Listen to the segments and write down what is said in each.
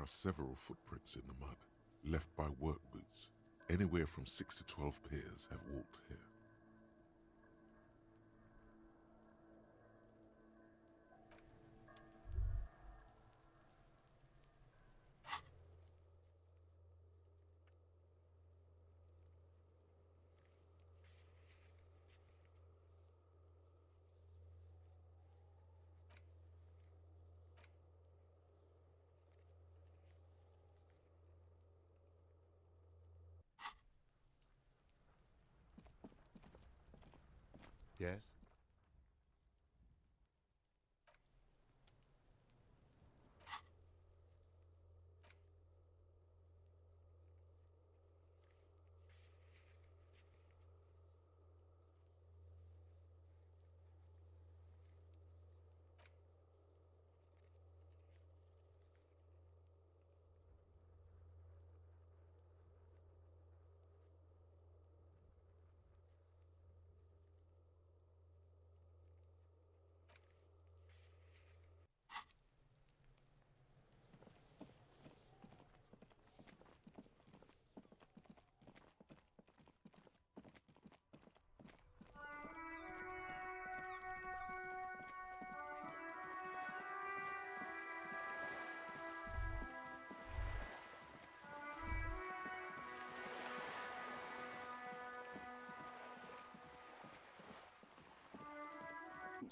are several footprints in the mud, left by work boots. Anywhere from 6 to 12 pairs have walked here. Yes?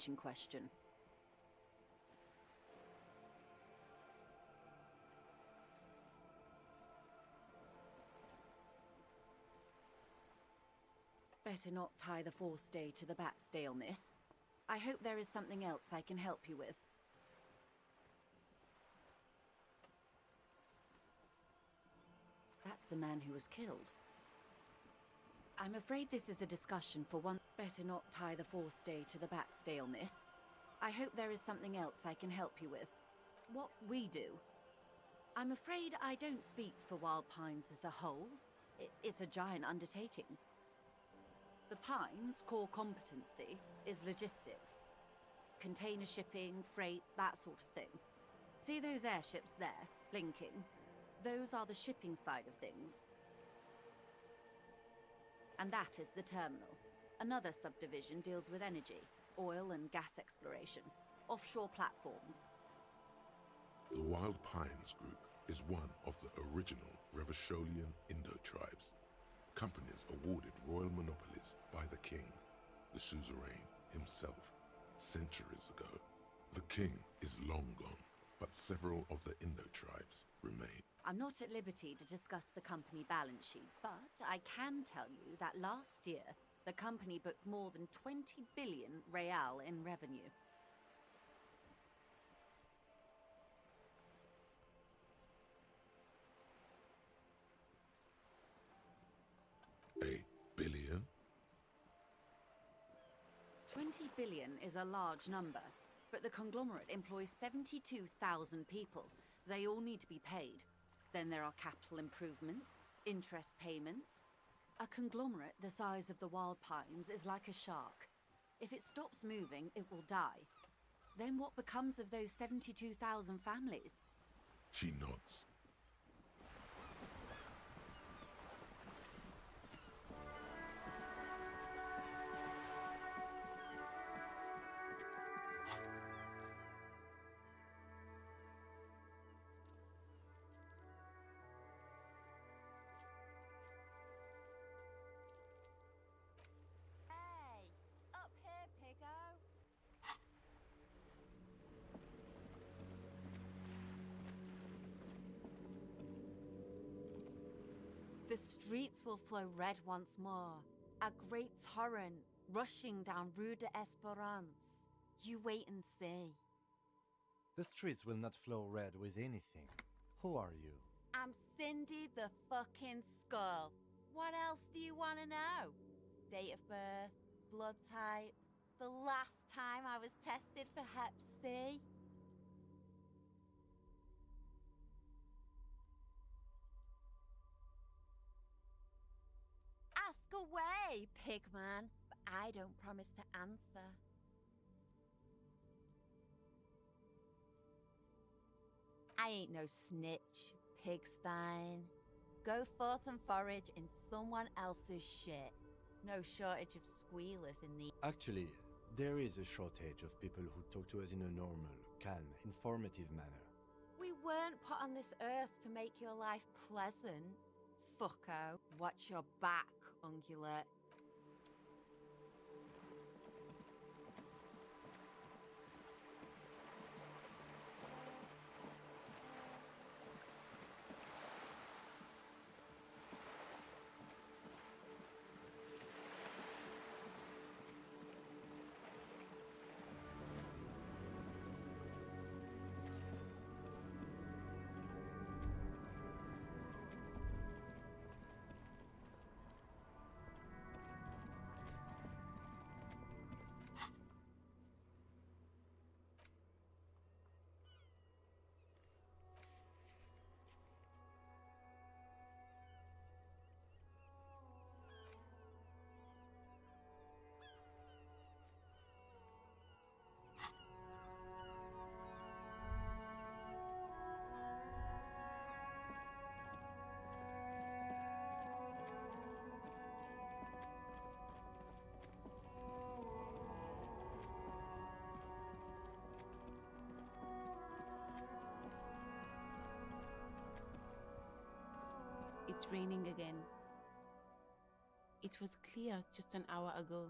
In question. Better not tie the forestay to the batstay on this. I hope there is something else I can help you with. That's the man who was killed. I'm afraid this is a discussion for one. Better not tie the forestay to the batstay on this. I hope there is something else I can help you with. What we do. I'm afraid I don't speak for Wild Pines as a whole. It's a giant undertaking. The Pines' core competency is logistics. Container shipping, freight, that sort of thing. See those airships there, blinking? Those are the shipping side of things. And that is the terminal. Another subdivision deals with energy, oil and gas exploration, offshore platforms. The Wild Pines Group is one of the original Revacholian Indo-tribes. Companies awarded royal monopolies by the king, the suzerain himself, centuries ago. The king is long gone, but several of the Indo-tribes remain. I'm not at liberty to discuss the company balance sheet, but I can tell you that last year, the company booked more than 20 billion real in revenue. A billion? 20 billion is a large number, but the conglomerate employs 72,000 people. They all need to be paid. Then there are capital improvements, interest payments. A conglomerate the size of the Wild Pines is like a shark. If it stops moving, it will die. Then what becomes of those 72,000 families? She nods. Hey, up here, Piggo. The streets will flow red once more. A great torrent rushing down Rue de Esperance. You wait and see. The streets will not flow red with anything. Who are you? I'm Cindy the fucking Skull. What else do you want to know? Date of birth, blood type, the last time I was tested for Hep C. Ask away, pigman, but I don't promise to answer. I ain't no snitch, pigstein. Go forth and forage in someone else's shit. No shortage of squealers in the... Actually, there is a shortage of people who talk to us in a normal, calm, informative manner. We weren't put on this earth to make your life pleasant, fucko. Watch your back, ungulate. It's raining again. It was clear just an hour ago.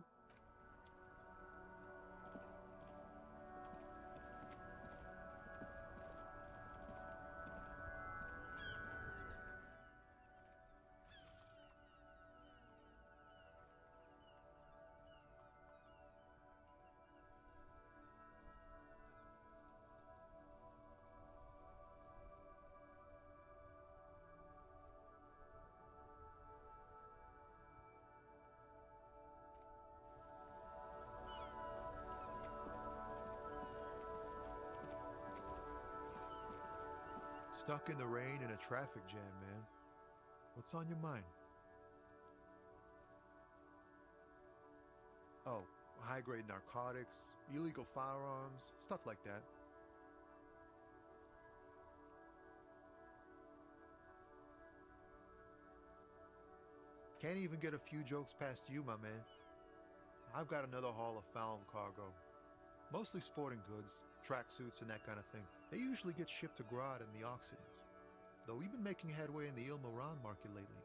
Stuck in the rain in a traffic jam, man. What's on your mind? Oh, high-grade narcotics, illegal firearms, stuff like that. Can't even get a few jokes past you, my man. I've got another haul of found cargo. Mostly sporting goods, tracksuits, and that kind of thing. They usually get shipped to Grad in the Occident. Though we've been making headway in the Il-Moran market lately.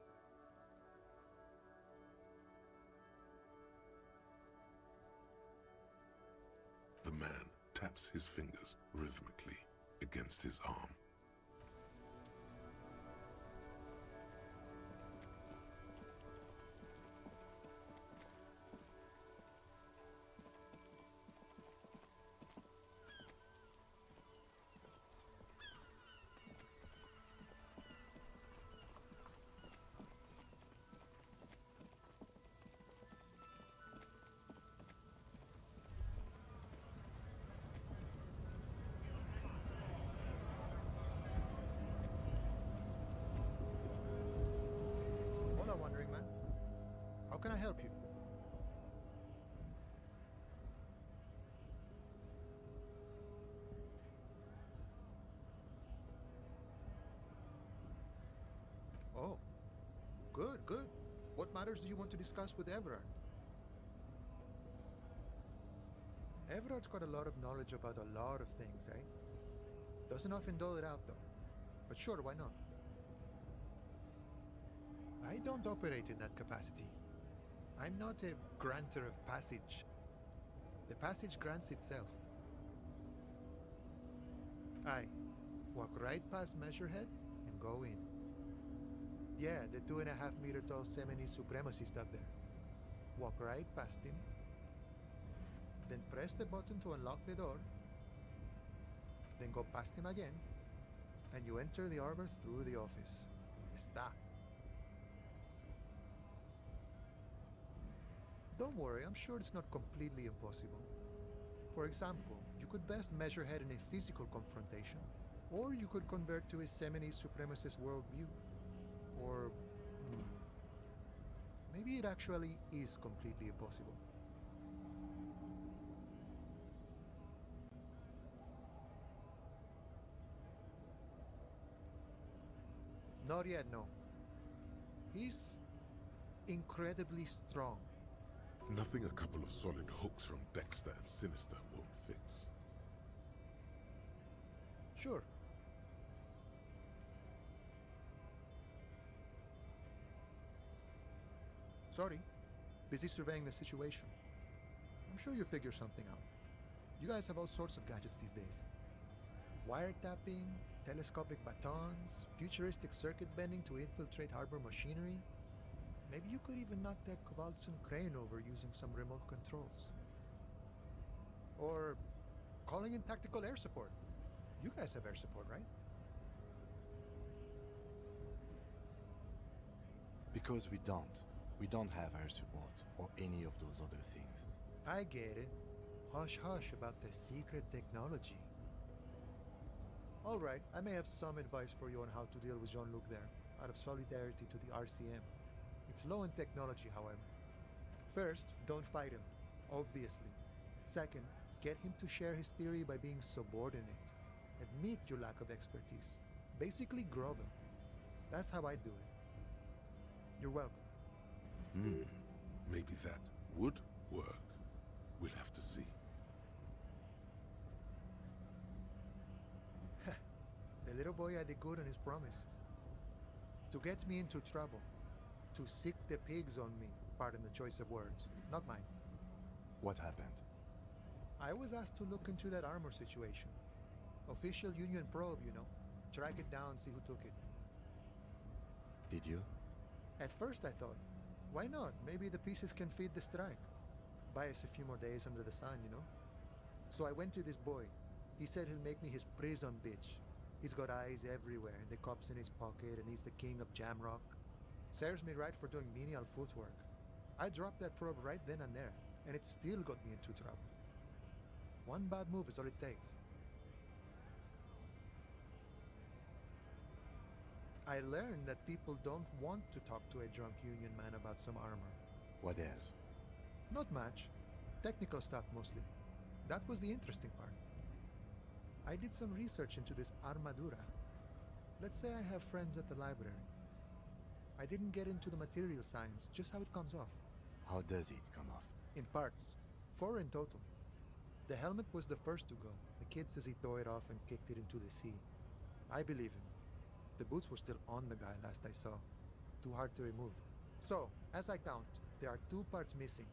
The man taps his fingers rhythmically against his arm. Hola, wandering man. How can I help you? Oh, good, good. What matters do you want to discuss with Everard? Everard's got a lot of knowledge about a lot of things, eh? Doesn't often dole it out, though. But sure, why not? I don't operate in that capacity. I'm not a granter of passage. The passage grants itself. Aye. Walk right past Measurehead and go in. Yeah, the 2.5-meter tall Semini supremacist up there. Walk right past him. Then press the button to unlock the door. Then go past him again. And you enter the arbor through the office. Está. Don't worry, I'm sure it's not completely impossible. For example, you could best Measurehead in a physical confrontation, or you could convert to a Semini supremacist worldview. Or maybe it actually is completely impossible. Not yet, no. He's incredibly strong. Nothing a couple of solid hooks from Dexter and Sinister won't fix. Sure. Sorry. Busy surveying the situation. I'm sure you'll figure something out. You guys have all sorts of gadgets these days. Wiretapping, telescopic batons, futuristic circuit bending to infiltrate harbor machinery. Maybe you could even knock that Kowalson crane over using some remote controls. Or calling in tactical air support. You guys have air support, right? Because we don't. We don't have air support or any of those other things. I get it. Hush hush about the secret technology. All right, I may have some advice for you on how to deal with Jean-Luc there, out of solidarity to the RCM. It's low in technology, however. First, don't fight him, obviously. Second, get him to share his theory by being subordinate. Admit your lack of expertise. Basically grovel. That's how I do it. You're welcome. Maybe that would work. We'll have to see. The little boy had a good on his promise. To get me into trouble. To sick the pigs on me. Pardon the choice of words. Not mine. What happened? I was asked to look into that armor situation. Official Union probe, you know. Track it down, see who took it. Did you? At first I thought, why not? Maybe the pieces can feed the strike. Buy us a few more days under the sun, you know? So I went to this boy. He said he'll make me his prison bitch. He's got eyes everywhere, and the cop's in his pocket, and he's the king of Jamrock. Serves me right for doing menial footwork. I dropped that probe right then and there, and it still got me into trouble. One bad move is all it takes. I learned that people don't want to talk to a drunk Union man about some armor. What else? Not much. Technical stuff mostly. That was the interesting part. I did some research into this armadura. Let's say I have friends at the library. I didn't get into the material science, just how it comes off. How does it come off? In parts. 4 in total. The helmet was the first to go. The kid says he tore it off and kicked it into the sea. I believe him. The boots were still on the guy last I saw. Too hard to remove. So, as I count, there are 2 parts missing.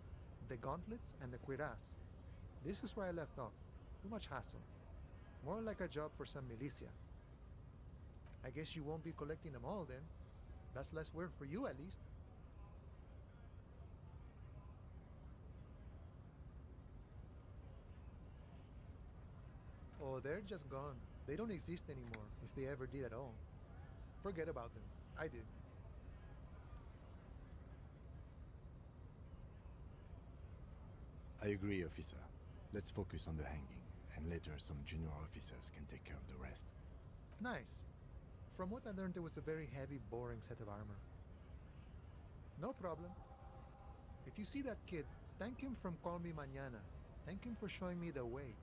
The gauntlets and the cuirass. This is where I left off. Too much hassle. More like a job for some militia. I guess you won't be collecting them all then. That's less work for you at least. Oh, they're just gone. They don't exist anymore, if they ever did at all. Forget about them. I did. I agree, officer. Let's focus on the hanging, and later some junior officers can take care of the rest. Nice. From what I learned, it was a very heavy, boring set of armor. No problem. If you see that kid, thank him from Call Me Mañana. Thank him for showing me the way.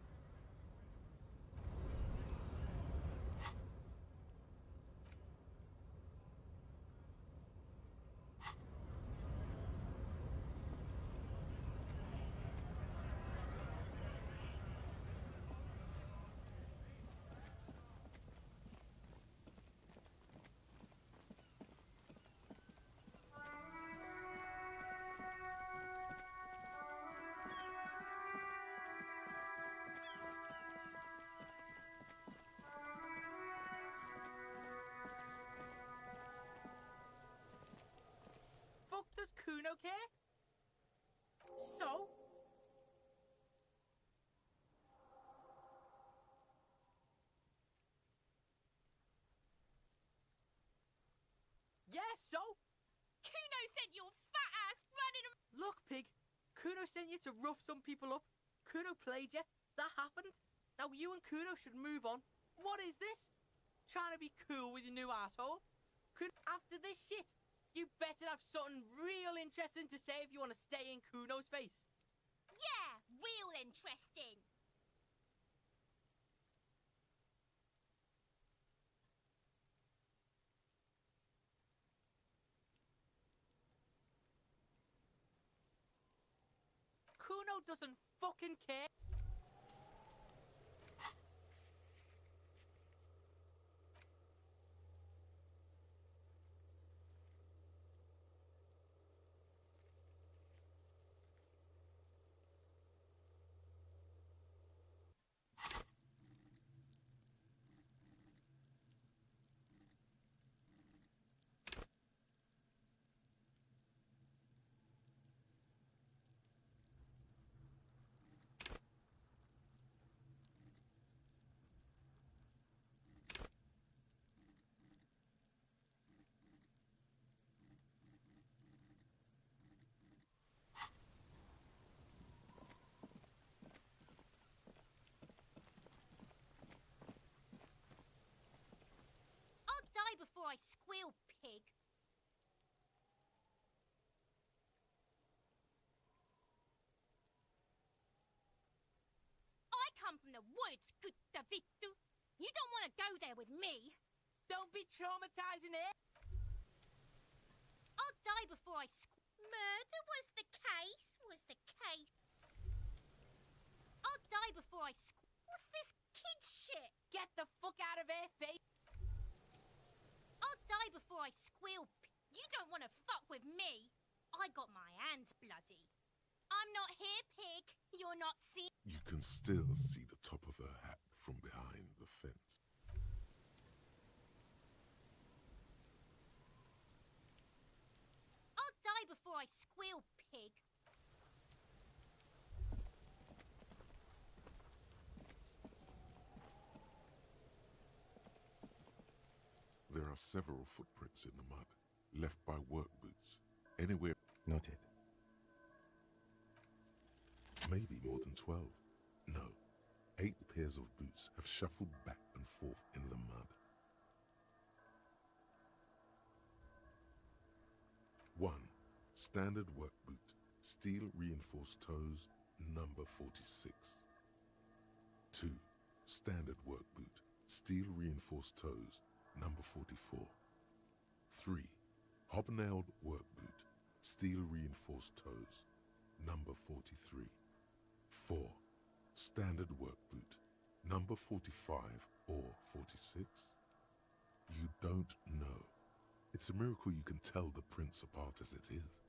Does Kuno care? So? Yeah, so? Kuno sent your fat ass running around. Look, pig. Kuno sent you to rough some people up. Kuno played you. That happened. Now you and Kuno should move on. What is this? Trying to be cool with your new asshole? After this shit, you better have something real interesting to say if you want to stay in Kuno's face. Yeah, real interesting. Kuno doesn't fucking care. I'll die before I squeal, pig. I come from the woods, good Davidu. You don't want to go there with me. Don't be traumatizing it. I'll die before I Murder was the case. I'll die before I What's this kid shit? Get the fuck out of here, Faith. I'll die before I squeal. You don't want to fuck with me. I got my hands bloody. I'm not here, pig. You're not seeing. You can still see the top of her hat from behind the fence. I'll die before I squeal, pig. There are several footprints in the mud, left by work boots, anywhere, Noted. maybe more than 12. No, 8 pairs of boots have shuffled back and forth in the mud. 1. Standard work boot, steel reinforced toes, number 46. 2. Standard work boot, steel reinforced toes, number 44. 3. Hobnailed work boot, steel reinforced toes, number 43. 4. Standard work boot, number 45 or 46. You don't know. It's a miracle you can tell the prints apart as it is.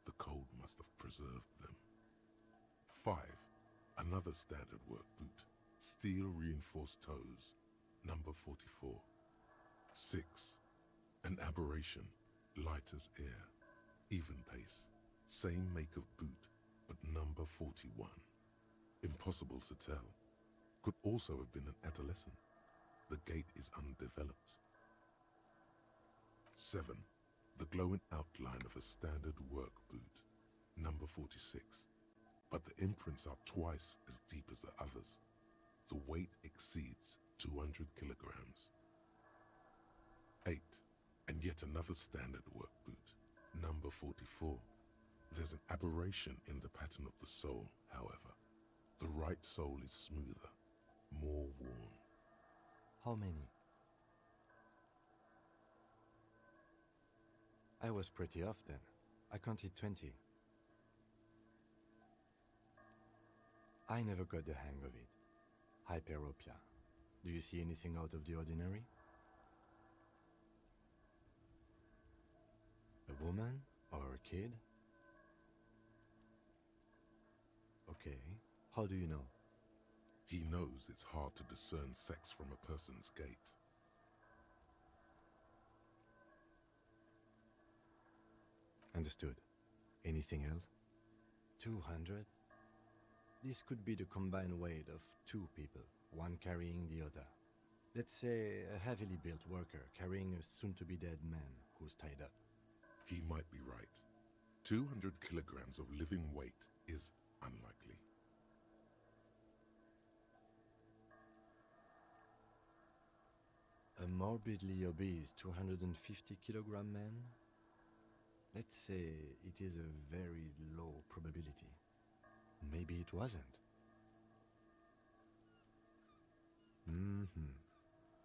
The cold must have preserved them. 5. Another standard work boot, steel reinforced toes, number 44. 6. An aberration, light as air, even pace, same make of boot, but number 41. Impossible to tell. Could also have been an adolescent. The gait is undeveloped. 7. The glowing outline of a standard work boot, number 46. But the imprints are twice as deep as the others. The weight exceeds 200 kilograms. 8. And yet another standard work boot, number 44. There's an aberration in the pattern of the sole, however. The right sole is smoother, more worn. How many? I was pretty off then. I counted 20. I never got the hang of it. Hyperopia. Do you see anything out of the ordinary? A woman or a kid? Okay. How do you know? He knows it's hard to discern sex from a person's gait. Understood. Anything else? 200? This could be the combined weight of 2 people, one carrying the other. Let's say a heavily built worker carrying a soon-to-be-dead man who's tied up. He might be right. 200 kilograms of living weight is unlikely. A morbidly obese 250-kilogram man? Let's say it is a very low probability. Maybe it wasn't.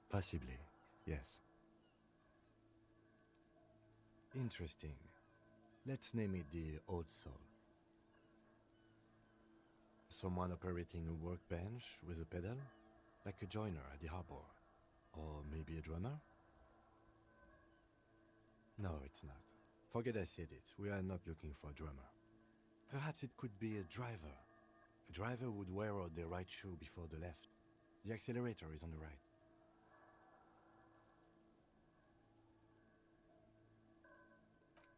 Possibly, yes. Interesting. Let's name it the Old Soul. Someone operating a workbench with a pedal? Like a joiner at the harbor? Or maybe a drummer? No, it's not. Forget I said it. We are not looking for a drummer. Perhaps it could be a driver. A driver would wear out the right shoe before the left. The accelerator is on the right.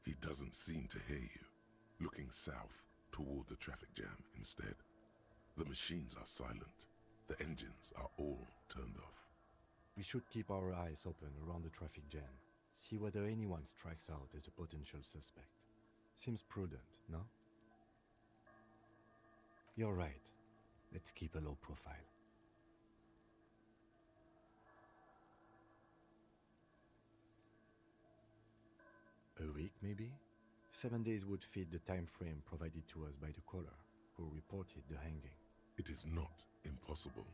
He doesn't seem to hear you, looking south toward the traffic jam instead. The machines are silent. The engines are all turned off. We should keep our eyes open around the traffic jam. See whether anyone strikes out as a potential suspect. Seems prudent, no? You're right. Let's keep a low profile. A week, maybe? 7 days would fit the time frame provided to us by the caller, who reported the hanging. It is not impossible.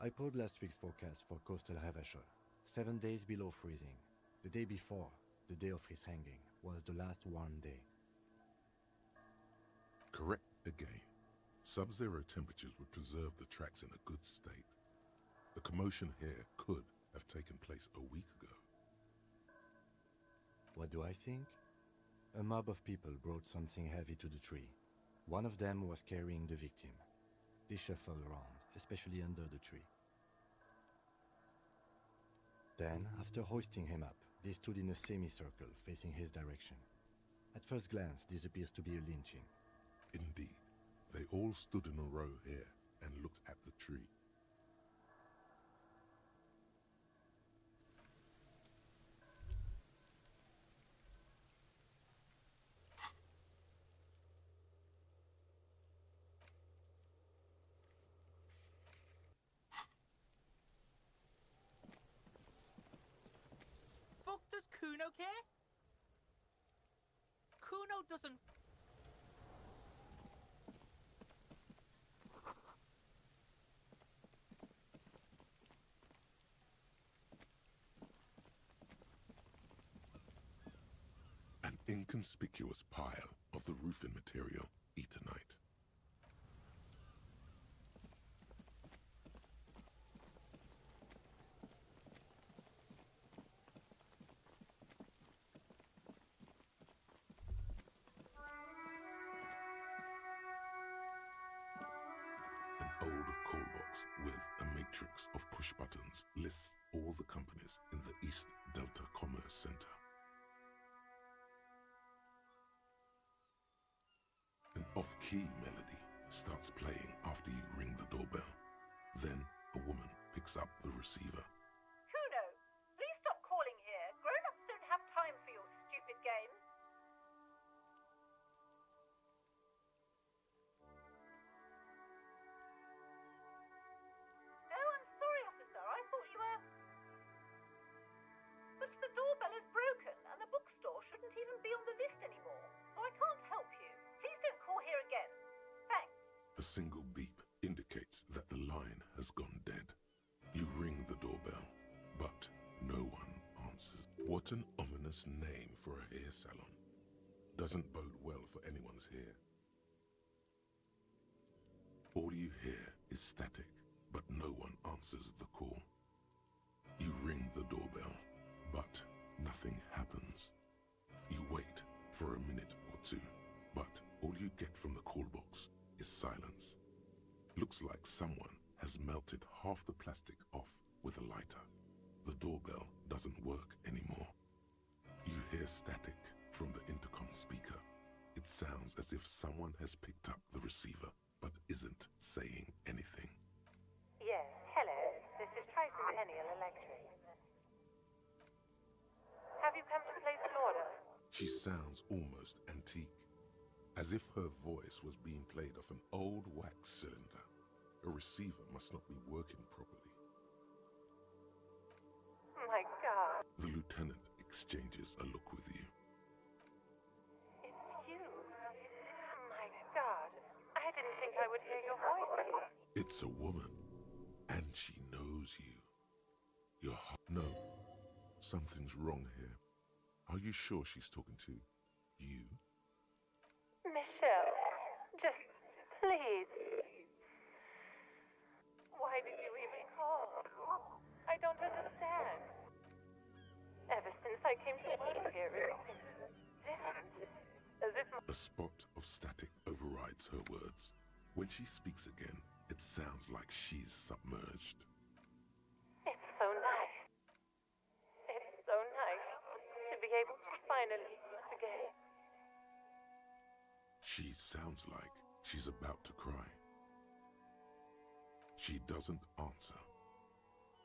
I pulled last week's forecast for coastal Havashol. 7 days below freezing. The day before, the day of his hanging, was the last warm day. Correct again. Sub-zero temperatures would preserve the tracks in a good state. The commotion here could have taken place a week ago. What do I think? A mob of people brought something heavy to the tree. One of them was carrying the victim. They shuffled around, especially under the tree. Then, after hoisting him up, they stood in a semicircle facing his direction. At first glance, this appears to be a lynching. Indeed, they all stood in a row here and looked at the tree. Fuck does Kuno care? Kuno doesn't. An inconspicuous pile of the roofing material, Eternite. An old call box with a matrix of push buttons lists all the companies in the East Delta Commerce Center. An off-key melody starts playing after you ring the doorbell. Then a woman picks up the receiver. Kuno, please stop calling here. Grown-ups don't have time for your stupid games. No, I'm sorry, officer. I thought you were... But the doorbell is broken, and the bookstore shouldn't even be on the list anymore. So I can't help you. Please don't call here again. Thanks. A single beep indicates that the line has gone dead. You ring the doorbell, but no one answers. What an ominous name for a hair salon. Doesn't bode well for anyone's hair. All you hear is static, but no one answers the call. You ring the doorbell, but nothing happens. You wait for a minute or two, but all you get from the call box is silence. Looks like someone has melted half the plastic off with a lighter. The doorbell doesn't work anymore. You hear static from the intercom speaker. It sounds as if someone has picked up the receiver but isn't saying anything. Yes, hello. This is Tracy Peniel Electric. Have you come to place an order? She sounds almost antique, as if her voice was being played off an old wax cylinder. A receiver must not be working properly. My God. The lieutenant exchanges a look with you. It's you. My God. I didn't think I would hear your voice. It's a woman, and she knows you. Your heart. No, something's wrong here. Are you sure she's talking to you? Michelle, just Please. Why did you even call? I don't understand. Ever since I came to work here, it's been different. As if A spot of static overrides her words. When she speaks again, it sounds like she's submerged. it's so nice. It's so nice to be able to finally again. She sounds like she's about to cry. She doesn't answer.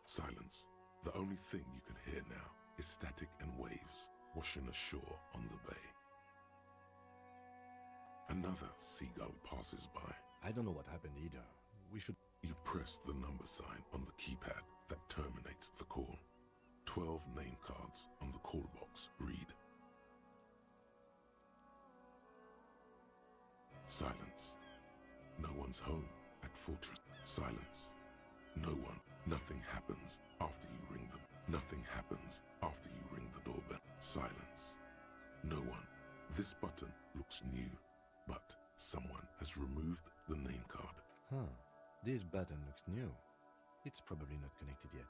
Silence. The only thing you can hear now is static and waves washing ashore on the bay. Another seagull passes by. I don't know what happened either. We should... You press the number sign on the keypad that terminates the call. 12 name cards on the call box read. Silence. No one's home at Fortress. Silence. No one. Nothing happens after you ring the... Nothing happens after you ring the doorbell. Silence. No one. This button looks new, but someone has removed the name card. Huh. This button looks new. It's probably not connected yet.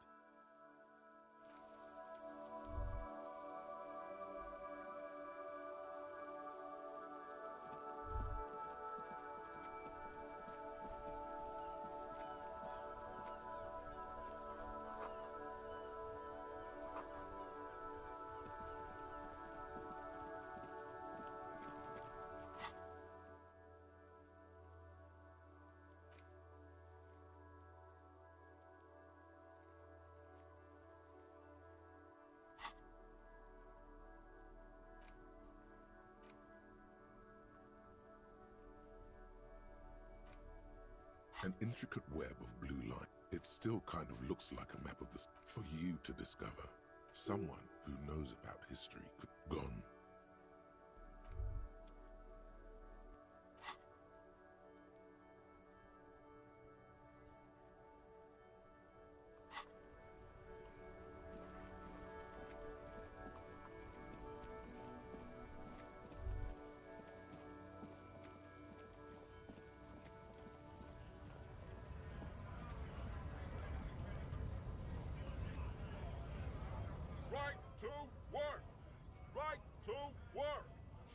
An intricate web of blue line. It still kind of looks like a map of the... For you to discover. Someone who knows about history could... Gone. Right to work! Right to work!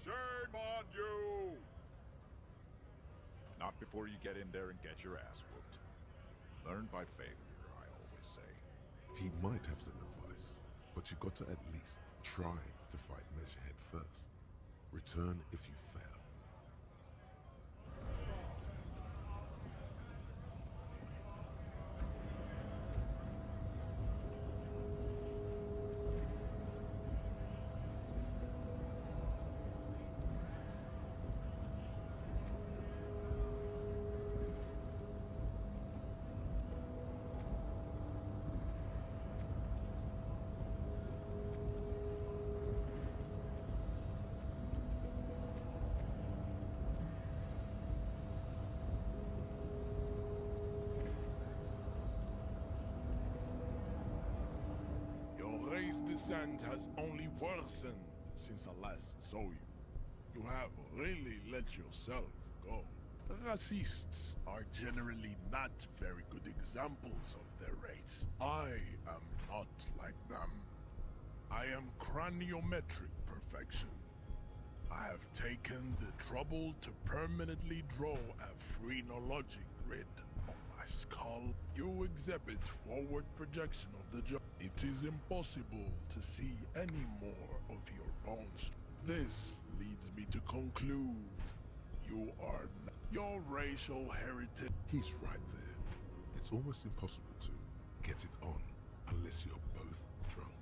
Shame on you! Not before you get in there and get your ass whooped. Learn by failure, I always say. He might have some advice, but you got to at least try to fight Measurehead first. Return if you fail. Race descent has only worsened since I last saw you. You have really let yourself go. The racists are generally not very good examples of their race. I am not like them. I am craniometric perfection. I have taken the trouble to permanently draw a phrenologic grid on my skull. You exhibit forward projection of the jaw. It is impossible to see any more of your bones. This leads me to conclude you are not your racial heritage. He's right there. It's almost impossible to get it on unless you're both drunk.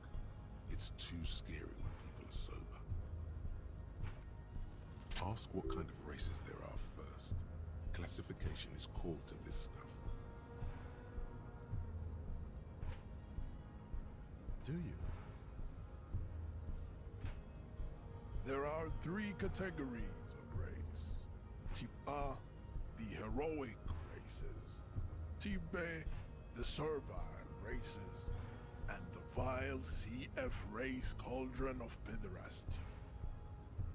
It's too scary when people are sober. Ask what kind of races there are first. Classification is core to this stuff. Do you? There are 3 categories of race. Type A, the heroic races. Type B, the servile races. And the vile CF race cauldron of pederasty.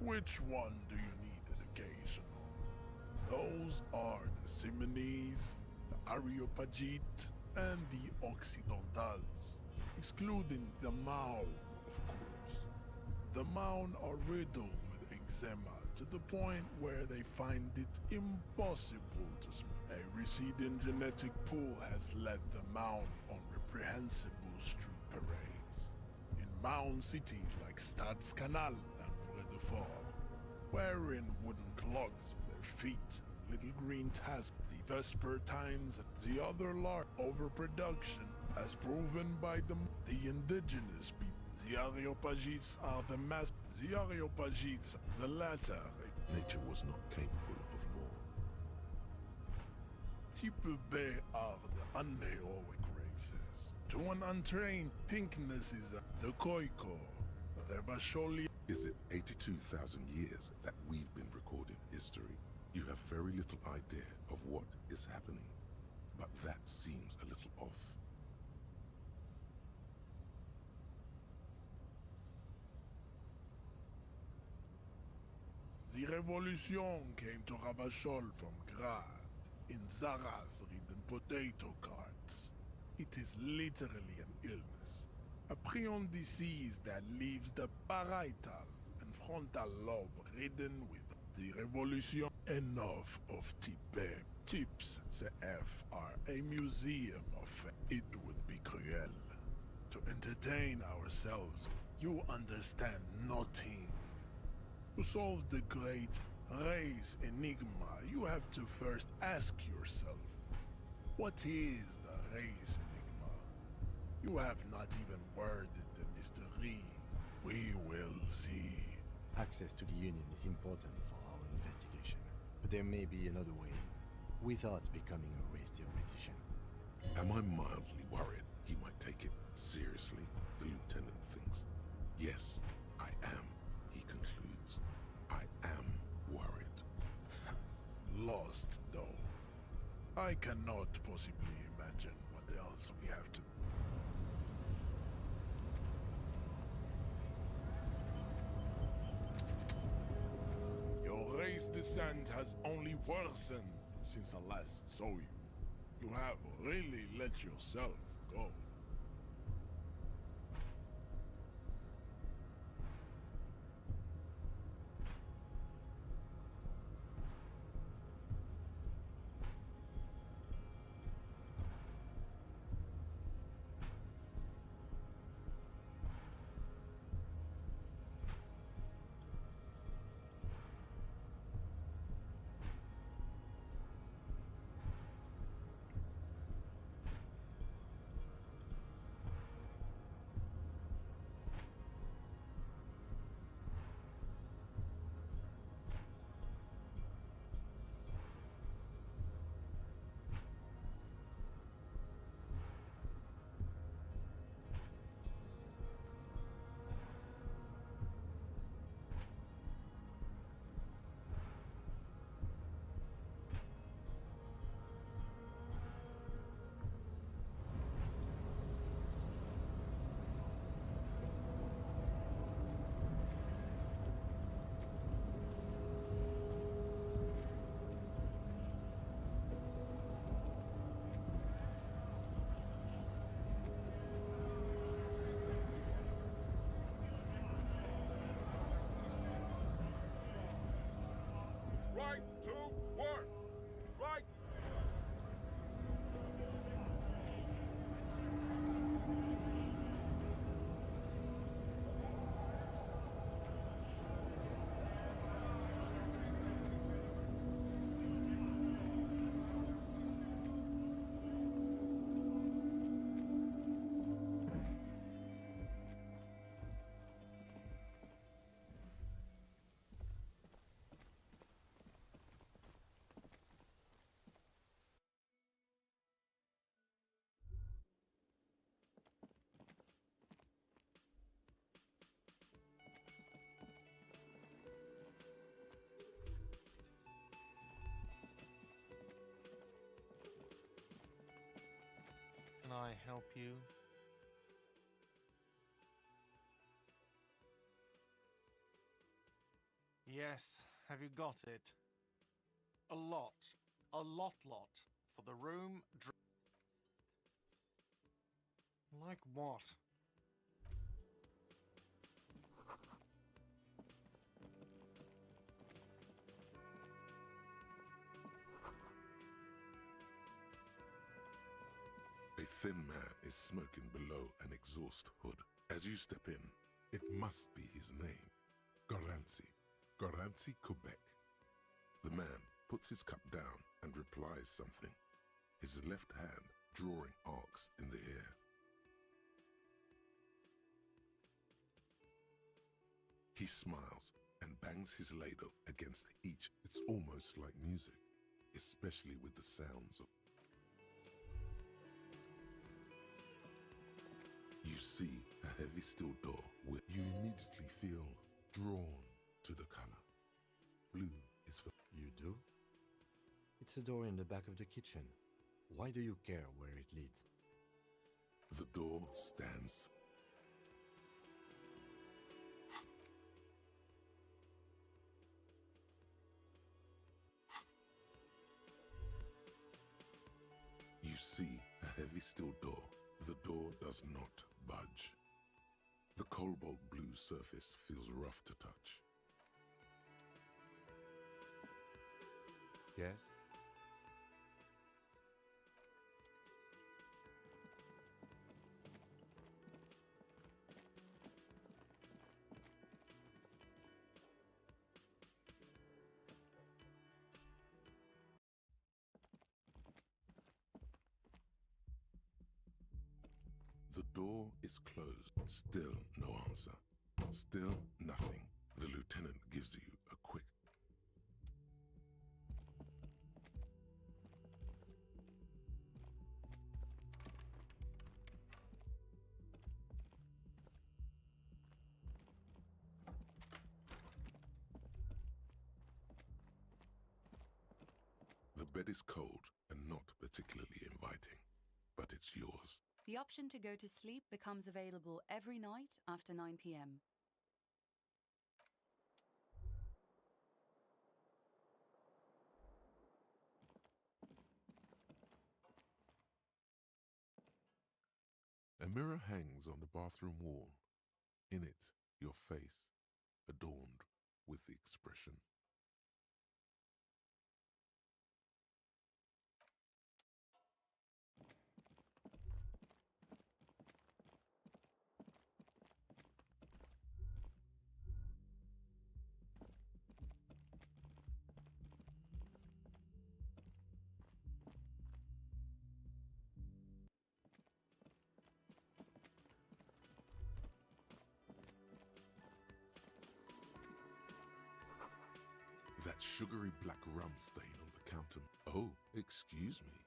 Which one do you need education on? Those are the Simonese, the Areopagite, and the Occidentals, excluding the Mao, of course. The Maun are riddled with eczema to the point where they find it impossible to smell. A receding genetic pool has led the Maun on reprehensible street parades in Maun cities like Stadskanal and Vredefort, wearing wooden clogs on their feet and little green tasks. The Vespertines and the other large overproduction, as proven by the indigenous people. The Areopagites are the Areopagites, the latter. Nature was not capable of more. Type B are the unheroic races. To an untrained, pinkness is the Koiko, the Revacholi. Is it 82,000 years that we've been recording history? You have very little idea of what is happening, but that seems a little off. The Revolution came to Ravachol from Grad, in Zarath-ridden potato carts. It is literally an illness, a prion disease that leaves the parietal and frontal lobe ridden with the Revolution. Enough of Tibet. Tips CF are a museum of it would be cruel to entertain ourselves. You understand nothing. To solve the great race enigma, you have to first ask yourself, what is the race enigma? You have not even worded the mystery. We will see. Access to the Union is important for our investigation, but there may be another way without becoming a race theoretician. Am I mildly worried he might take it seriously? The lieutenant thinks. Yes, I am, he concludes. I am worried. Lost, though. I cannot possibly imagine what else we have to. Your race descent has only worsened since I last saw you. You have really let yourself go. Right to work! Right! Can I help you? Yes, have you got it? a lot, for the room. Like what? A thin man is smoking below an exhaust hood. As you step in, it must be his name. Garanci Quebec. The man puts his cup down and replies something, his left hand drawing arcs in the air. He smiles and bangs his ladle against each. It's almost like music, especially with the sounds of... You see a heavy steel door where you immediately feel drawn to the color. Blue is for... You do? It's a door in the back of the kitchen. Why do you care where it leads? The door stands. You see a heavy steel door. The door does not budge. The cobalt blue surface feels rough to touch. Yes? The door is closed. Still no answer. Still nothing. The lieutenant gives you a quick... The bed is cold and not particularly inviting, but it's yours. The option to go to sleep becomes available every night after 9 p.m. A mirror hangs on the bathroom wall. In it, your face, adorned with the expression. That sugary black rum stain on the counter. Oh, excuse me.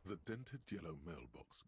The dented yellow mailbox.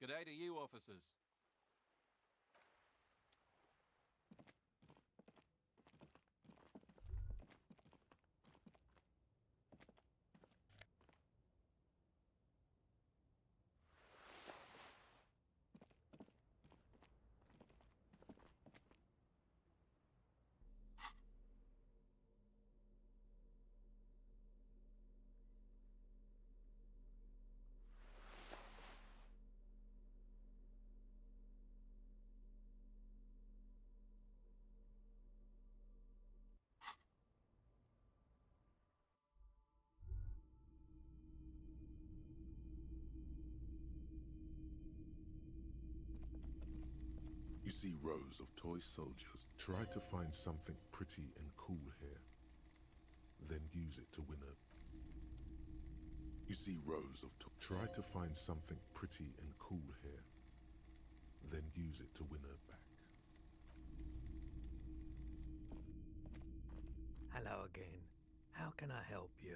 G'day to you, officers. You see rows of toy soldiers. Try to find something pretty and cool here. Then use it to win a... You see rows of... Try to find something pretty and cool here. Then use it to win her back. Hello again. How can I help you?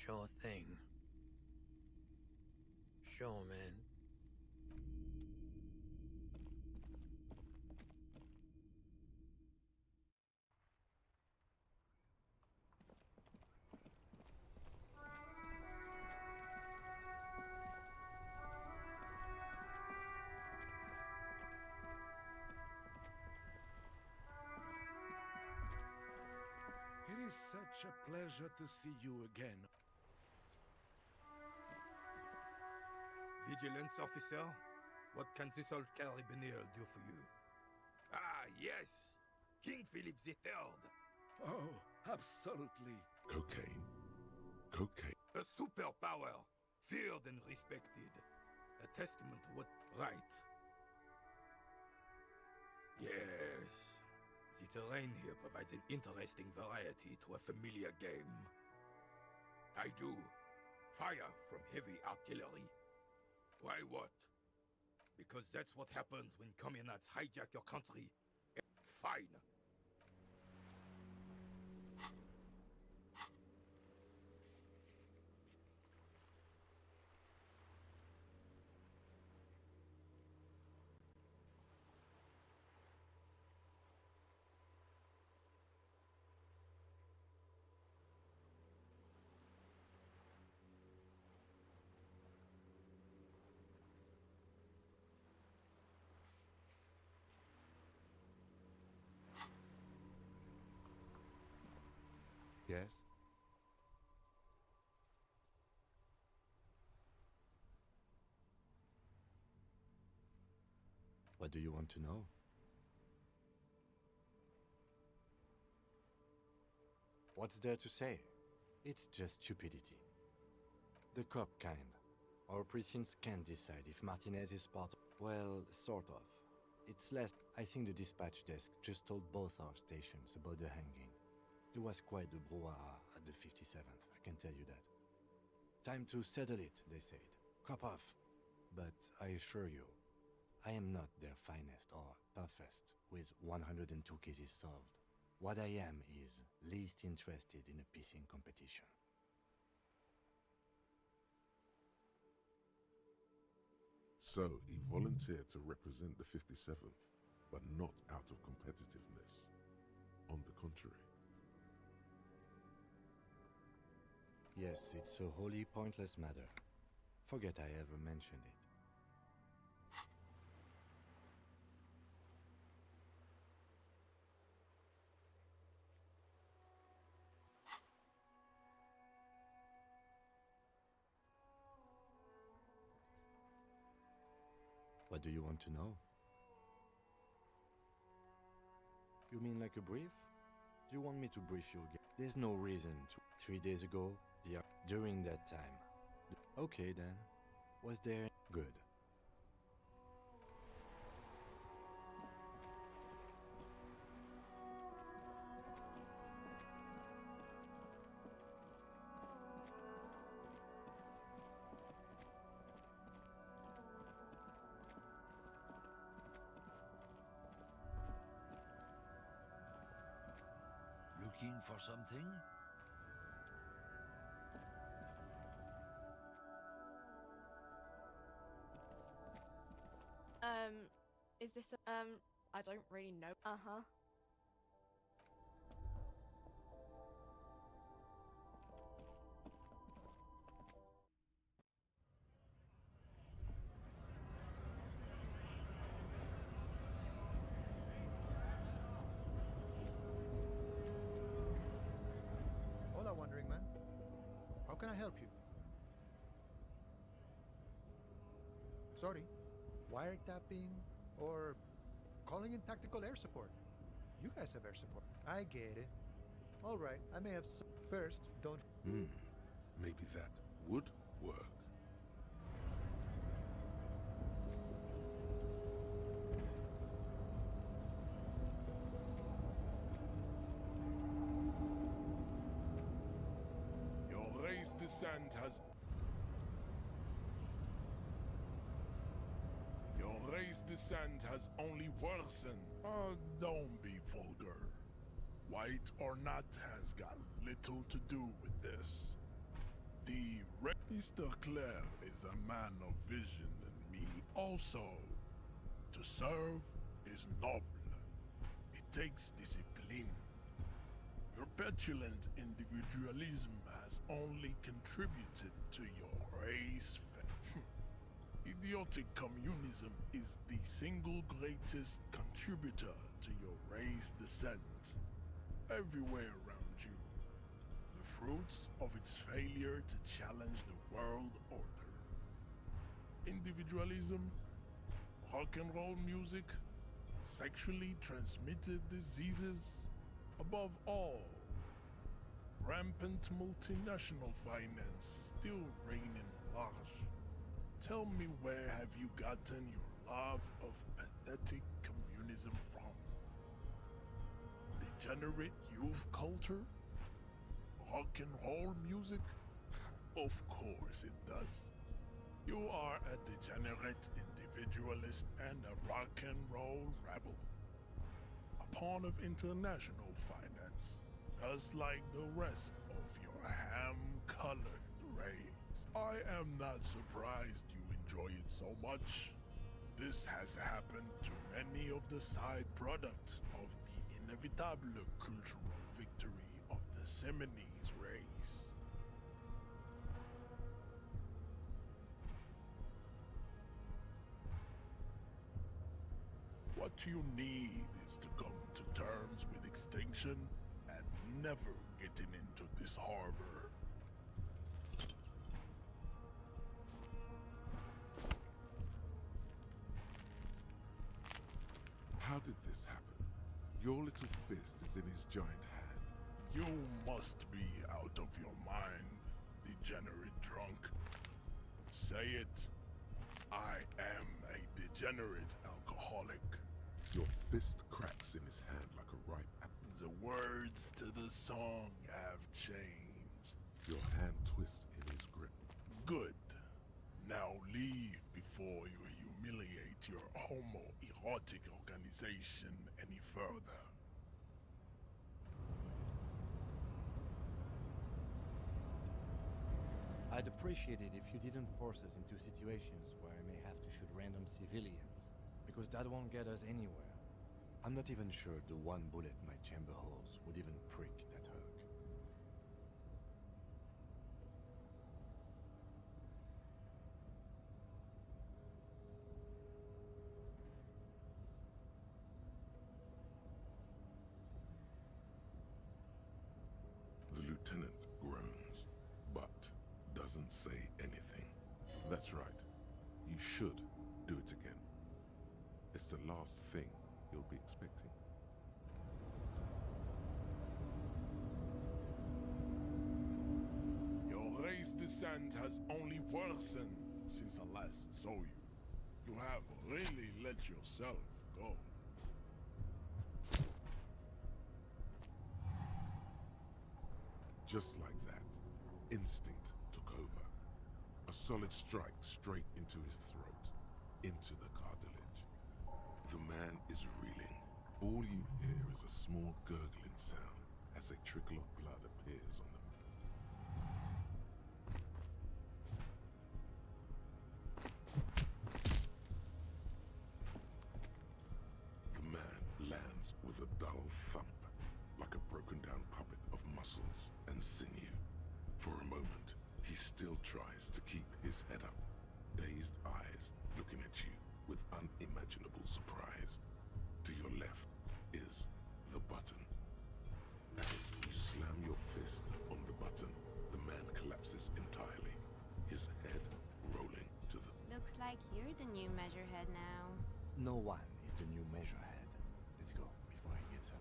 Sure thing. Sure, man. It is such a pleasure to see you again. Vigilance officer, what can this old carabinier do for you? Ah, yes! King Philip III! Oh, absolutely. Cocaine. Cocaine. A superpower, feared and respected. A testament to what... Right. Yes. The terrain here provides an interesting variety to a familiar game. I do. Fire from heavy artillery. Why what? Because that's what happens when communards hijack your country. Fine. Yes? What do you want to know? What's there to say? It's just stupidity. The cop kind. Our precincts can't decide if Martinez is part of... Well, sort of. It's less... I think the dispatch desk just told both our stations about the hanging. There was quite the brouhaha at the 57th, I can tell you that. Time to settle it, they said. Cop off. But I assure you, I am not their finest or toughest with 102 cases solved. What I am is least interested in a pissing competition. So, he volunteered to represent the 57th, but not out of competitiveness. On the contrary. Yes, it's a wholly pointless matter. Forget I ever mentioned it. What do you want to know? You mean like a brief? Do you want me to brief you again? There's no reason to. 3 days ago, during that time. Okay then. Was there... Good. Looking for something? Is this I don't really know. Uh-huh. Hola, Wandering Man. How can I help you? Sorry, wiretapping or calling in tactical air support. You guys have air support. I get it. All right, I may have first, don't... Maybe that would work. Your race descent has... Your race descent has only worsened. Don't be vulgar. White or not has got little to do with this. Mr. Claire is a man of vision and meaning. Also, to serve is noble. It takes discipline. Your petulant individualism has only contributed to your race. Idiotic communism is the single greatest contributor to your race descent. Everywhere around you, the fruits of its failure to challenge the world order. Individualism, rock and roll music, sexually transmitted diseases, above all, rampant multinational finance still reigning large. Tell me, where have you gotten your love of pathetic communism from? Degenerate youth culture? Rock and roll music? Of course it does. You are a degenerate individualist and a rock and roll rebel. A pawn of international finance, just like the rest of your ham-colored race. I am not surprised you enjoy it so much. This has happened to many of the side products of the inevitable cultural victory of the Seminese race. What you need is to come to terms with extinction and never getting into this harbor. How did this happen? Your little fist is in his giant hand. You must be out of your mind, degenerate drunk. Say it. I am a degenerate alcoholic. Your fist cracks in his hand like a ripe apple. The words to the song have changed. Your hand twists in his grip. Good. Now leave before you humiliate your homoerotic organization any further. I'd appreciate it if you didn't force us into situations where I may have to shoot random civilians, because that won't get us anywhere. I'm not even sure the one bullet my chamber holds would even prick that hug. The lieutenant groans, but doesn't say anything. That's right. You should do it again. It's the last thing you'll be expecting. Your race descent has only worsened since I last saw you. You have really let yourself go. Just like that, instinct took over. A solid strike straight into his throat, into the cartilage. The man is reeling. All you hear is a small gurgling sound as a trickle of blood appears on the The man lands with a dull thump, like a broken down puppet of muscles and sinew. For a moment, he still tries to keep his head up, dazed eyes looking at you with unimaginable surprise. To your left is the button. As you slam your fist on the button, the man collapses entirely, his head rolling to the... Looks like you're the new measurehead now. No one is the new measurehead. Let's go before he gets up.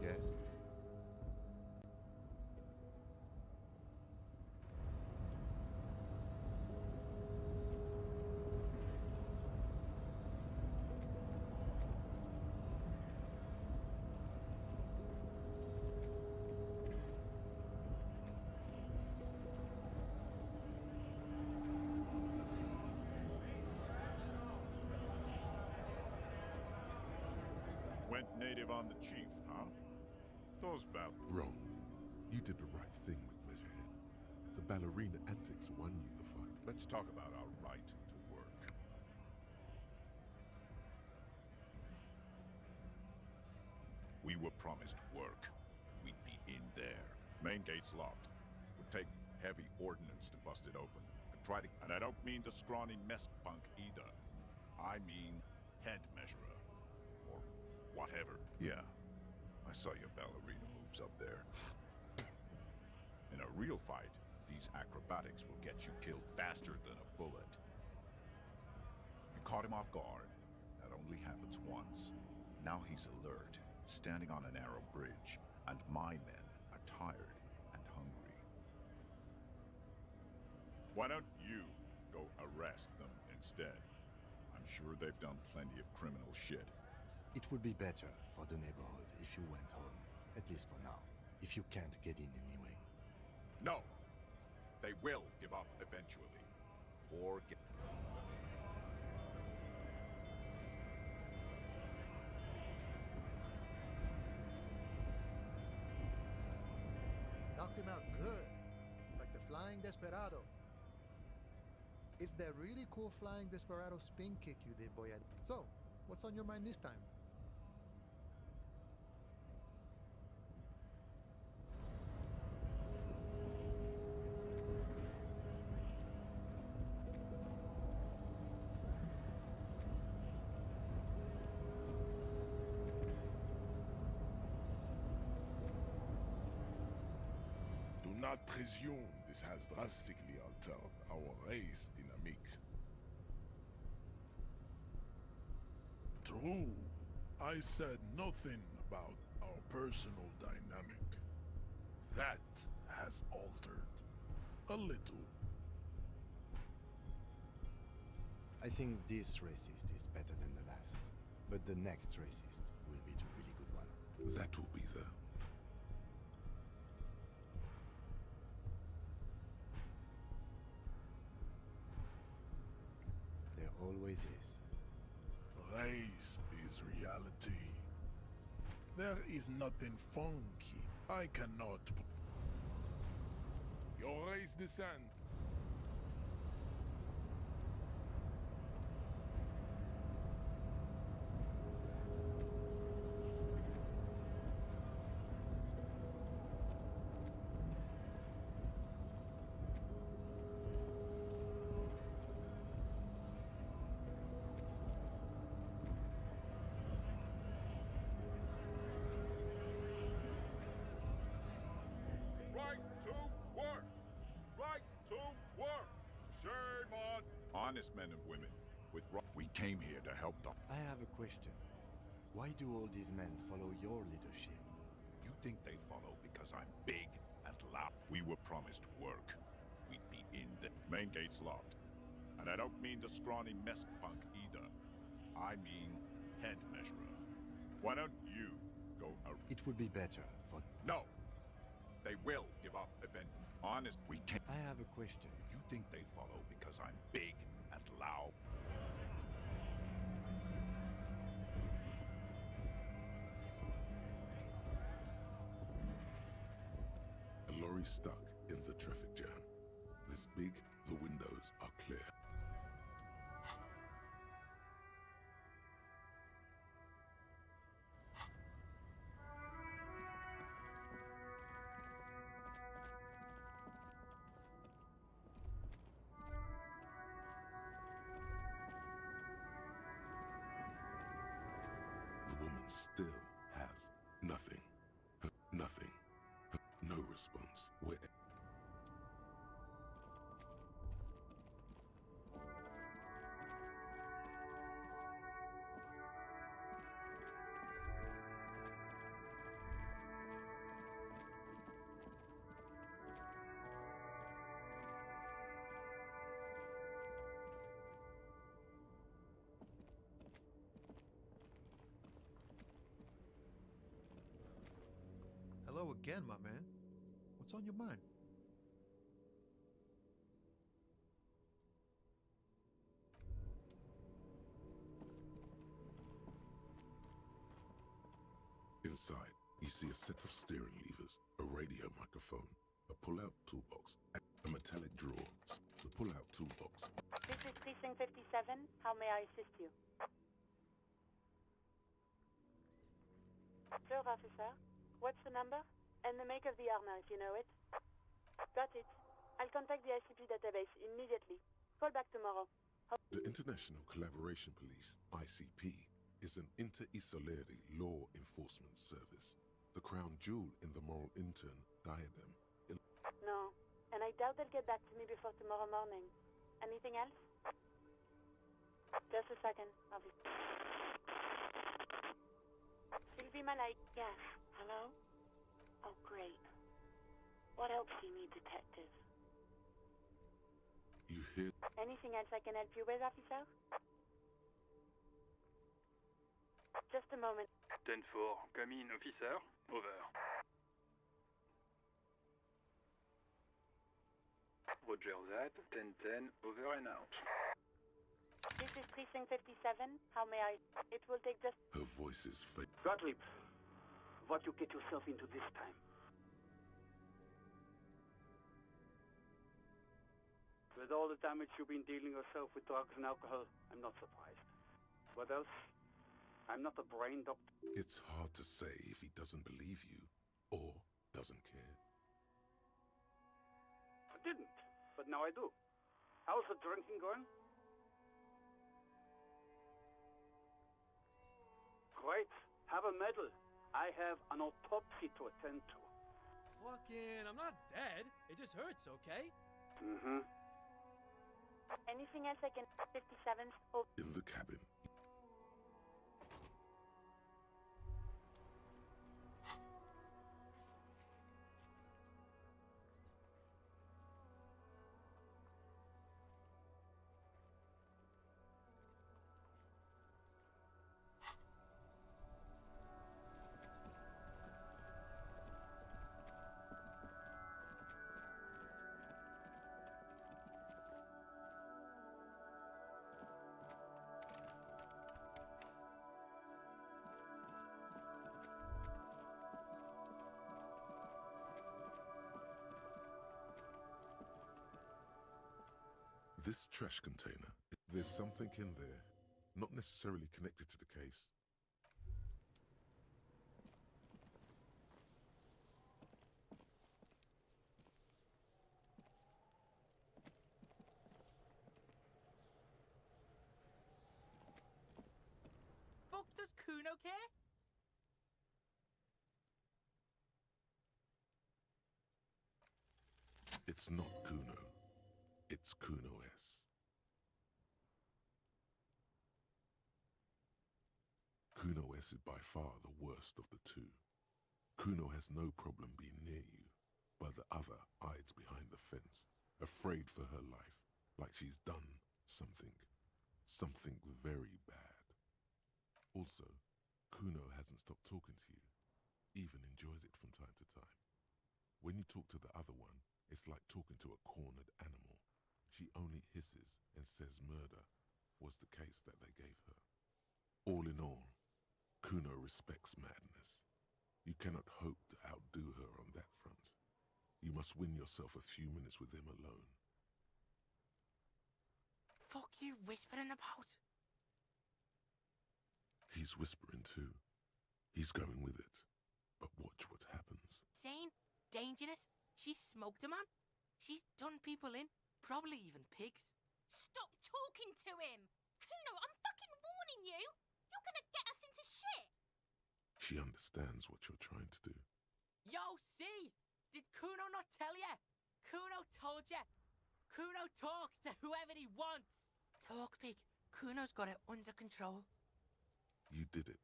Yes? Went native on the chief, huh? Those Wrong. You did the right thing with Measurehead. The ballerina antics won you the fight. Let's talk about our right to work. We were promised work. We'd be in there. Main gate's locked. Would take heavy ordnance to bust it open. And I don't mean the scrawny mess punk either. I mean head measurer. Or whatever. Yeah. I saw your ballerina moves up there. In a real fight, these acrobatics will get you killed faster than a bullet. You caught him off guard. That only happens once. Now he's alert, standing on an narrow bridge, and my men are tired and hungry. Why don't you go arrest them instead? I'm sure they've done plenty of criminal shit. It would be better for the neighborhood if you went home, at least for now, if you can't get in anyway. No! They will give up eventually. Or get... Knocked him out good. Like the flying desperado. It's that really cool flying desperado spin kick you did, Boyad. So, what's on your mind this time? Do not presume this has drastically altered our race dynamic. True, I said nothing about our personal dynamic. That has altered a little. I think this racist is better than the last, but the next racist will be the really good one. That will be the... There always is. Race is reality. There is nothing funky. I cannot... Your race descend. Right to work! Right to work! Shame on honest men and women. We came here to help them. I have a question. Why do all these men follow your leadership? You think they follow because I'm big and loud? We were promised work. We'd be in the main gate's locked. And I don't mean the scrawny mess punk either. I mean head measurer. Why don't you go It would be better for... No! They will give up eventually. Honest, we can't... I have a question. You think they follow because I'm big and loud? A lorry stuck in the traffic jam. This big, the windows are clear. The woman still has nothing. Nothing. No response. Where? Hello again, my man. What's on your mind? Inside, you see a set of steering levers, a radio microphone, a pull-out toolbox, a metallic drawer. The pull-out toolbox. This is Precinct 57. How may I assist you? Sure, officer. What's the number? And the make of the armor, if you know it. Got it. I'll contact the ICP database immediately. Call back tomorrow. The International Collaboration Police, ICP, is an inter-Isolari law enforcement service. The crown jewel in the moral intern diadem. No. And I doubt they'll get back to me before tomorrow morning. Anything else? Just a second, officer. Sylvie Malay. Yes. Hello? Oh, great. What else do you need, detective? You hear? Anything else I can help you with, officer? Just a moment. 10-4, come in, officer. Over. Roger that. 10-10, over and out. This is Precinct 57. How may I... It will take just... Her voice is fake. Gottlieb, what you get yourself into this time? With all the damage you've been dealing yourself with drugs and alcohol, I'm not surprised. What else? I'm not a brain doctor. It's hard to say if he doesn't believe you or doesn't care. I didn't, but now I do. How's the drinking going? Great. Have a medal. I have an autopsy to attend to. Fucking, I'm not dead. It just hurts, okay? Mm-hmm. Anything else I can... 57th... Oh. In the cabin. This trash container, there's something in there, not necessarily connected to the case. Fuck, does Kuno care? It's not Kuno. It's Kuno S. Kuno S is by far the worst of the two. Kuno has no problem being near you, while the other hides behind the fence, afraid for her life, like she's done something very bad. Also, Kuno hasn't stopped talking to you. even enjoys it from time to time. When you talk to the other one, it's like talking to a cornered animal. She only hisses and says murder was the case that they gave her. All in all, Kuno respects madness. You cannot hope to outdo her on that front. You must win yourself a few minutes with him alone. Fuck you whispering about? He's whispering too. He's going with it. But watch what happens. Sane? Dangerous? She's smoked a man? She's done people in? Probably even pigs. Stop talking to him! Kuno, I'm fucking warning you! You're gonna get us into shit! She understands what you're trying to do. Yo, see? Did Kuno not tell ya? Kuno told ya. Kuno talks to whoever he wants. Talk, pig. Kuno's got it under control. You did it.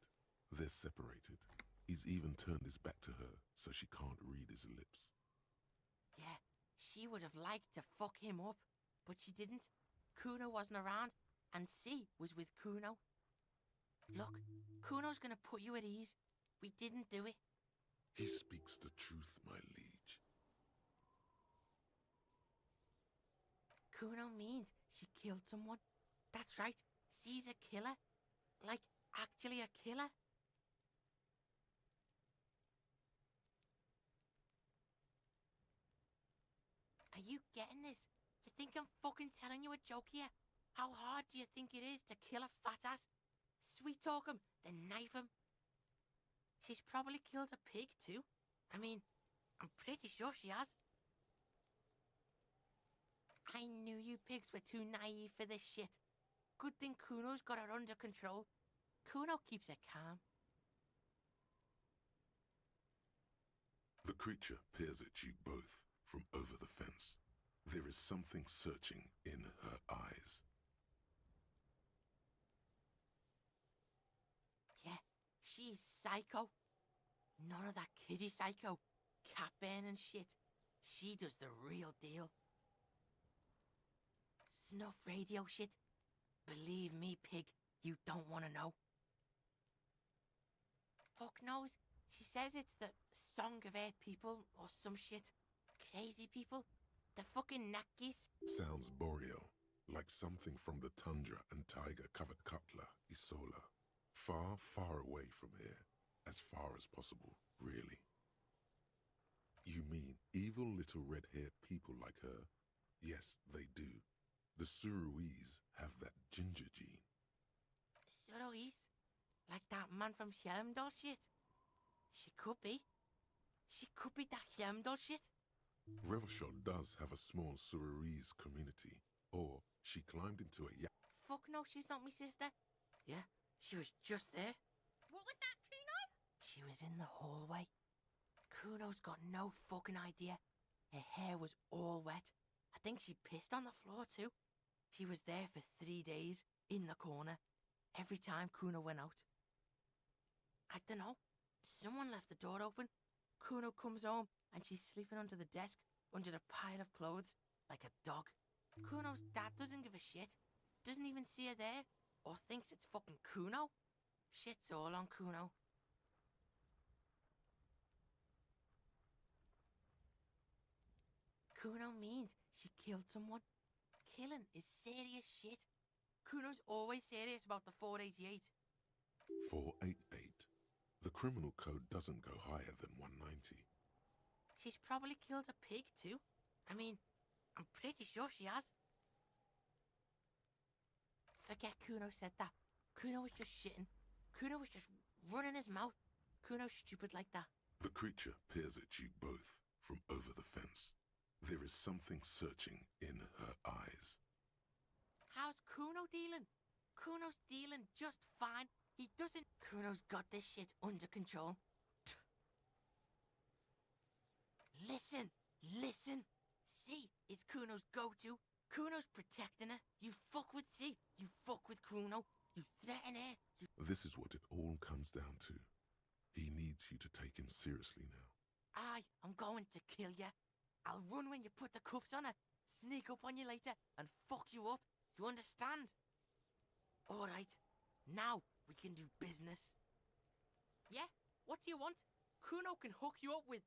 They're separated. He's even turned his back to her, so she can't read his lips. Yeah, she would have liked to fuck him up, but she didn't. Kuno wasn't around, and C was with Kuno. Look, Kuno's gonna put you at ease. We didn't do it. He speaks the truth, my liege. Kuno means she killed someone. That's right, C's a killer. Like, actually a killer. Are you getting this? You think I'm fucking telling you a joke here? How hard do you think it is to kill a fat ass? Sweet talk him, then knife him. She's probably killed a pig too. I mean, I'm pretty sure she has. I knew you pigs were too naive for this shit. Good thing Kuno's got her under control. Kuno keeps her calm. The creature peers at you both from over the fence. There is something searching in her eyes. Yeah, she's psycho. None of that kiddie psycho. Cat burning shit. She does the real deal. Snuff radio shit. Believe me, pig, you don't want to know. Fuck knows. She says it's the song of her people or some shit. Crazy people. The fucking Nakis. Sounds boreal, like something from the tundra and tiger-covered Cutler, Isola. Far, far away from here. As far as possible, really. You mean evil little red-haired people like her? Yes, they do. The Suruese have that ginger gene. Suruese? Like that man from Helmdall shit? She could be. She could be that Helmdall shit. Revachol does have a small Suruese community. Or she climbed into a Fuck no, she's not my sister. Yeah, she was just there. What was that, Kuno? She was in the hallway. Kuno's got no fucking idea. Her hair was all wet. I think she pissed on the floor too. She was there for 3 days, in the corner, every time Kuno went out. I dunno. Someone left the door open. Kuno comes home and she's sleeping under the desk, under the pile of clothes, like a dog. Kuno's dad doesn't give a shit. Doesn't even see her there, or thinks it's fucking Kuno. Shit's all on Kuno. Kuno means she killed someone. Killing is serious shit. Kuno's always serious about the 488. 488. The criminal code doesn't go higher than 190. She's probably killed a pig too. I mean, I'm pretty sure she has. Forget Kuno said that. Kuno was just shitting. Kuno was just running his mouth. Kuno's stupid like that. The creature peers at you both from over the fence. There is something searching in her eyes. How's Kuno dealing? Kuno's dealing just fine. He doesn't... Kuno's got this shit under control. Listen, listen. C is Kuno's go-to. Kuno's protecting her. You fuck with C. You fuck with Kuno. You threaten her. This is what it all comes down to. He needs you to take him seriously now. I'm going to kill you. I'll run when you put the cuffs on her. Sneak up on you later and fuck you up. You understand? Alright. Now we can do business. Yeah? What do you want? Kuno can hook you up with...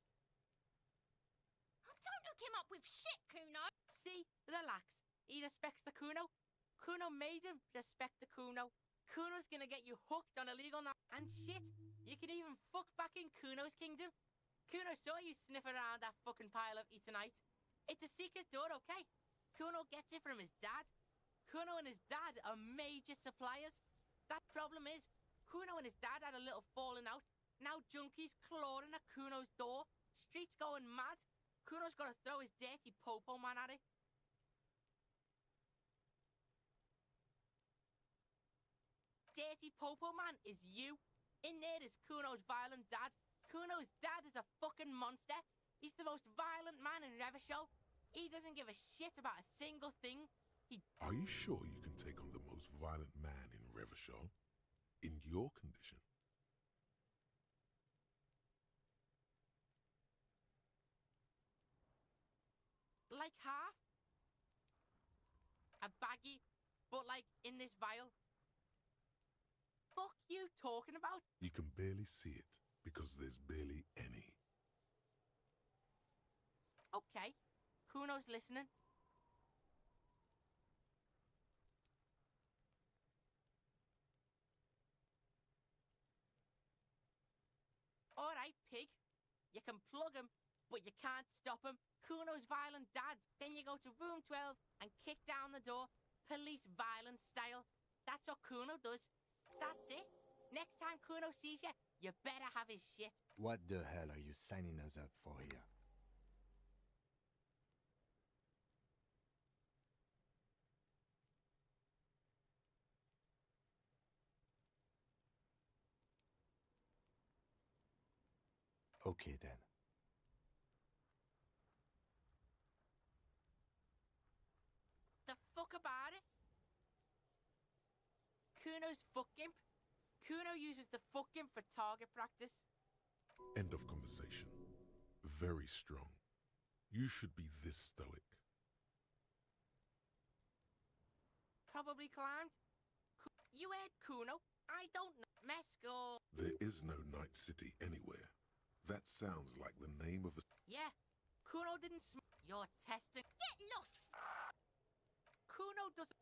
Don't hook him up with shit, Kuno. See? Relax. He respects the Kuno. Kuno made him respect the Kuno. Kuno's gonna get you hooked on illegal and shit. You can even fuck back in Kuno's kingdom. Kuno saw you sniff around that fucking pile of Eternite. It's a secret door, okay? Kuno gets it from his dad. Kuno and his dad are major suppliers. That problem is, Kuno and his dad had a little falling out. Now junkies clawing at Kuno's door. Streets going mad. Kuno's gotta throw his dirty popo man at it. Dirty popo man is you. In there is Kuno's violent dad. Kuno's dad is a fucking monster. He's the most violent man in Revachol. He doesn't give a shit about a single thing. Are you sure you can take on the most violent man in Revachol? In your condition? Like half. A baggie, but like in this vial. Fuck you talking about? You can barely see it because there's barely any. Okay, Kuno's listening. Alright, pig. You can plug him, but you can't stop him. Kuno's violent dad. Then you go to room 12 and kick down the door. Police violence style. That's what Kuno does. That's it. Next time Kuno sees you, you better have his shit. What the hell are you signing us up for here? Okay then. The fuck about it? Kuno's fuck imp. Kuno uses the fuck imp for target practice. End of conversation. Very strong. You should be this stoic. Probably climbed. You heard Kuno? I don't know. Mesco. There is no Night City anywhere. That sounds like the name of a... Yeah. Kuno didn't You're testing. Get lost. Kuno doesn't...